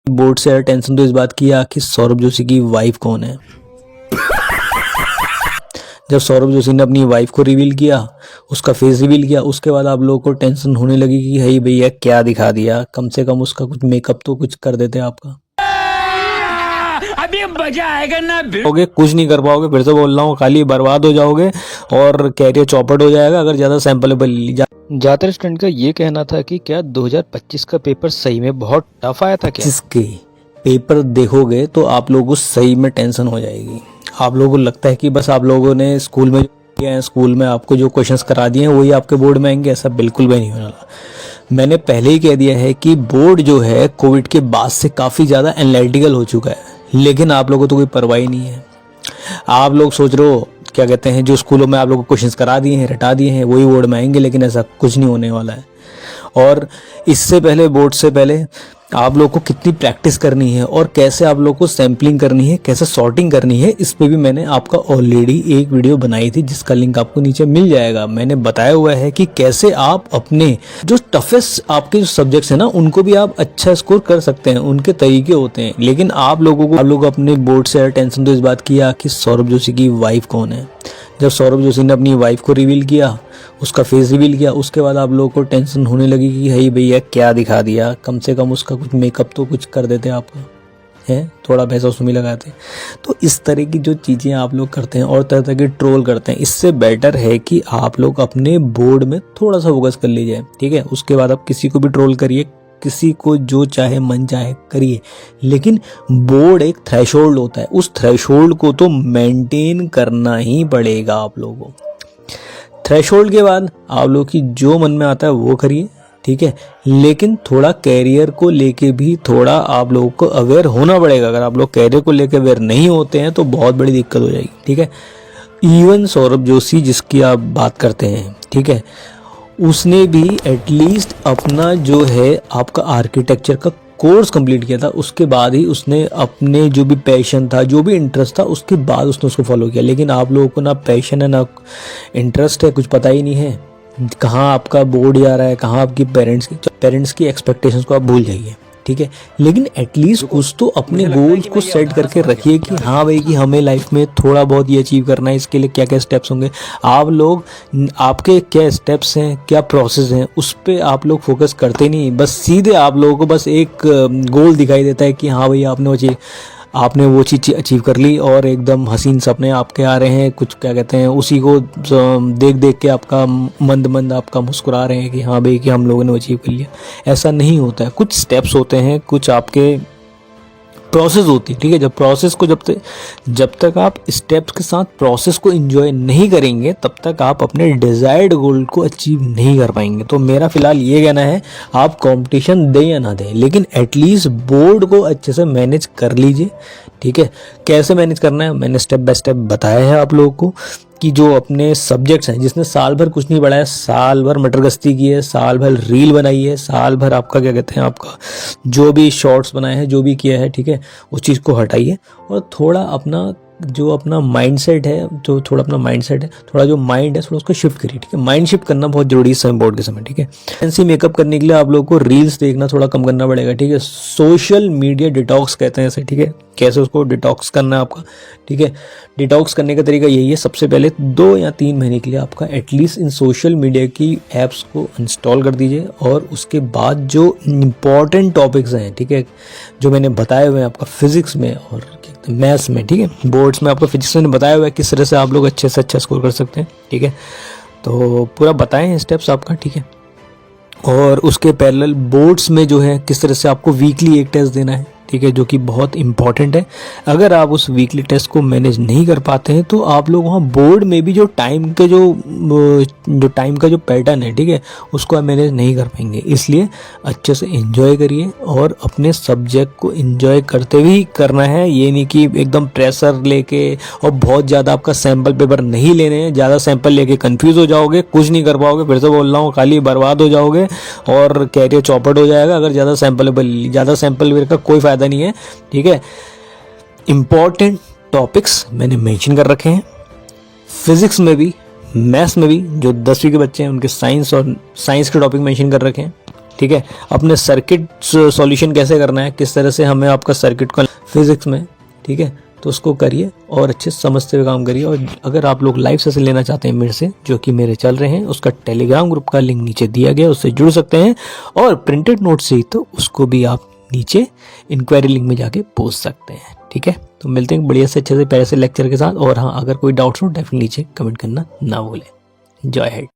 Board से tension तो इस बात की है कि सौरभ जोशी की वाइफ कौन है। जब सौरभ जोशी ने अपनी वाइफ को रिवील किया, उसका फेस रिवील किया, उसके बाद आप लोगों को टेंशन होने लगी कि हे भैया क्या दिखा दिया, कम से कम उसका कुछ मेकअप तो कुछ कर देते आपका। अभी मजा आएगा ना। कुछ नहीं कर पाओगे, फिर से बोल रहा हूँ, खाली बर्बाद हो जाओगे और कैरियर चौपट हो जाएगा अगर ज्यादा सैंपलेबल ली जा। ज्यादातर स्टूडेंट का ये कहना था कि क्या 2025 का पेपर सही में बहुत टफ आया था क्या? जिसके पेपर देखोगे तो आप लोगों को सही में टेंशन हो जाएगी। आप लोगों को लगता है कि बस आप लोगों ने स्कूल में किया है, स्कूल में आपको जो क्वेश्चंस करा दिए हैं वही आपके बोर्ड में आएंगे, ऐसा बिल्कुल भी नहीं होने वाला। मैंने पहले ही कह दिया है कि बोर्ड जो है कोविड के बाद से काफ़ी ज़्यादा एनालिटिकल हो चुका है, लेकिन आप लोगों को तो कोई परवाह ही नहीं है। आप लोग सोच रहे हो क्या कहते हैं, जो स्कूलों में आप लोगों को क्वेश्चंस करा दिए हैं, रटा दिए हैं, वही बोर्ड में आएंगे, लेकिन ऐसा कुछ नहीं होने वाला है। और इससे पहले, बोर्ड से पहले आप लोग को कितनी प्रैक्टिस करनी है और कैसे आप लोग को सैम्पलिंग करनी है, कैसे सॉर्टिंग करनी है, इस पे भी मैंने आपका ऑलरेडी एक वीडियो बनाई थी जिसका लिंक आपको नीचे मिल जाएगा। मैंने बताया हुआ है कि कैसे आप अपने जो टफेस्ट आपके जो सब्जेक्ट्स हैं ना, उनको भी आप अच्छा स्कोर कर सकते हैं, उनके तरीके होते हैं। लेकिन आप लोग अपने बोर्ड से टेंशन तो इस बात की है कि सौरभ जोशी की वाइफ कौन है। जब सौरभ जोशी ने अपनी वाइफ को रिवील किया, उसका फेस रिवील किया, उसके बाद आप लोगों को टेंशन होने लगी कि हे भैया क्या दिखा दिया, कम से कम उसका कुछ मेकअप तो कुछ कर देते आपका, है थोड़ा पैसा उसमें लगाते। तो इस तरह की जो चीज़ें आप लोग करते हैं और तरह तरह के ट्रोल करते हैं, इससे बेटर है कि आप लोग अपने बोर्ड में थोड़ा सा फोकस कर लीजिए, ठीक है। उसके बाद आप किसी को भी ट्रोल करिए, किसी को जो चाहे मन चाहे करिए, लेकिन बोर्ड एक थ्रेशोल्ड होता है, उस थ्रेशोल्ड को तो मेंटेन करना ही पड़ेगा आप लोगों को। थ्रेशोल्ड के बाद आप लोग की जो मन में आता है वो करिए, ठीक है, लेकिन थोड़ा कैरियर को लेके भी थोड़ा आप लोगों को अवेयर होना पड़ेगा। अगर आप लोग कैरियर को लेके अवेयर नहीं होते हैं तो बहुत बड़ी दिक्कत हो जाएगी, ठीक है। इवन सौरभ जोशी जिसकी आप बात करते हैं, ठीक है, उसने भी एटलीस्ट अपना जो है आपका आर्किटेक्चर का कोर्स कंप्लीट किया था, उसके बाद ही उसने अपने जो भी पैशन था, जो भी इंटरेस्ट था, उसके बाद उसने उसको फॉलो किया। लेकिन आप लोगों को ना पैशन है ना इंटरेस्ट है, कुछ पता ही नहीं है, कहाँ आपका बोर्ड जा रहा है, कहाँ आपकी पेरेंट्स की एक्सपेक्टेशंस को आप भूल जाइए, ठीक है। लेकिन एटलीस्ट कुछ तो अपने गोल्स को सेट करके रखिए कि हाँ भाई कि हमें लाइफ में थोड़ा बहुत ये अचीव करना है, इसके लिए क्या क्या स्टेप्स होंगे। आप लोग, आपके क्या स्टेप्स हैं, क्या प्रोसेस हैं, उस पर आप लोग फोकस करते नहीं, बस सीधे आप लोगों को बस एक गोल दिखाई देता है कि हाँ भाई आपने वो चीज़ अचीव कर ली और एकदम हसीन सपने आपके आ रहे हैं, कुछ क्या कहते हैं, उसी को देख देख के आपका मंद आपका मुस्कुरा रहे हैं कि हाँ भाई कि हम लोगों ने अचीव कर लिया। ऐसा नहीं होता है, कुछ स्टेप्स होते हैं, कुछ आपके प्रोसेस होती है, ठीक है। जब प्रोसेस को जब तक आप स्टेप्स के साथ प्रोसेस को एंजॉय नहीं करेंगे, तब तक आप अपने डिजायर्ड गोल को अचीव नहीं कर पाएंगे। तो मेरा फिलहाल ये कहना है, आप कंपटीशन दें या ना दें, लेकिन एटलीस्ट बोर्ड को अच्छे से मैनेज कर लीजिए, ठीक है। कैसे मैनेज करना है मैंने स्टेप बाय स्टेप बताया है आप लोगों को, कि जो अपने सब्जेक्ट्स हैं, जिसने साल भर कुछ नहीं पढ़ा है, साल भर मटर गश्ती की है, साल भर रील बनाई है, साल भर आपका क्या कहते हैं, आपका जो भी शॉर्ट्स बनाए हैं, जो भी किया है, ठीक है, उस चीज़ को हटाइए और थोड़ा अपना जो अपना माइंडसेट है, थोड़ा जो माइंड है, थोड़ा उसको शिफ्ट करिए, ठीक है। माइंड शिफ्ट करना बहुत जरूरी है समय, बोर्ड के समय, ठीक है। फैंसी मेकअप करने के लिए आप लोगों को रील्स देखना थोड़ा कम करना पड़ेगा, ठीक है। सोशल मीडिया डिटॉक्स कहते हैं इसे, ठीक है। कैसे उसको डिटॉक्स करना है आपका, ठीक है। डिटॉक्स करने का तरीका यही है, सबसे पहले 2 या 3 महीने के लिए आपका एटलीस्ट इन सोशल मीडिया की ऐप्स को इंस्टॉल कर दीजिए और उसके बाद जो इम्पॉर्टेंट टॉपिक्स हैं, ठीक है, जो मैंने बताए हुए हैं आपका फिजिक्स में और मैथ्स में, ठीक है, बोर्ड्स में आपको फिजिक्स में बताया हुआ है किस तरह से आप लोग अच्छे से अच्छा स्कोर कर सकते हैं, ठीक है। तो पूरा बताएं स्टेप्स आपका, ठीक है। और उसके पैरेलल बोर्ड्स में जो है किस तरह से आपको वीकली एक टेस्ट देना है, ठीक है, जो कि बहुत इंपॉर्टेंट है। अगर आप उस वीकली टेस्ट को मैनेज नहीं कर पाते हैं तो आप लोग वहाँ बोर्ड में भी जो टाइम का जो पैटर्न है, ठीक है, उसको आप मैनेज नहीं कर पाएंगे। इसलिए अच्छे से एंजॉय करिए और अपने सब्जेक्ट को एंजॉय करते हुए ही करना है। ये नहीं कि एकदम प्रेशर लेके और बहुत ज़्यादा आपका सैम्पल पेपर नहीं लेने हैं, ज़्यादा सैम्पल लेके कंफ्यूज हो जाओगे, कुछ नहीं कर पाओगे, फिर से बोल रहा हूँ, खाली बर्बाद हो जाओगे और कैरियर चौपट हो जाएगा अगर ज़्यादा सैम्पल का कोई फायदा नहीं है, ठीक है। इंपॉर्टेंट टॉपिक्स मैंने मेंशन कर रखे हैं, फिजिक्स में भी, मैथ्स में भी, जो 10वीं के बच्चे हैं उनके साइंस के टॉपिक मेंशन कर रखे हैं, ठीक है। अपने सर्किट सॉल्यूशन कैसे करना है, किस तरह से हमें आपका सर्किट को फिजिक्स में, ठीक है, तो उसको करिए और अच्छे से समझते हुए काम करिए। और अगर आप लोग लाइव सेशन लेना चाहते हैं मेरे से, जो कि मेरे चल रहे हैं, उसका टेलीग्राम ग्रुप का लिंक नीचे दिया गया, उससे जुड़ सकते हैं। और प्रिंटेड नोट से ही तो उसको भी आप नीचे इंक्वायरी लिंक में जाके पूछ सकते हैं, ठीक है। तो मिलते हैं बढ़िया से अच्छे से प्यारे से लेक्चर के साथ। और हाँ, अगर कोई डाउट्स हो डेफिनेटली नीचे कमेंट करना ना भूलें। जय हिंद।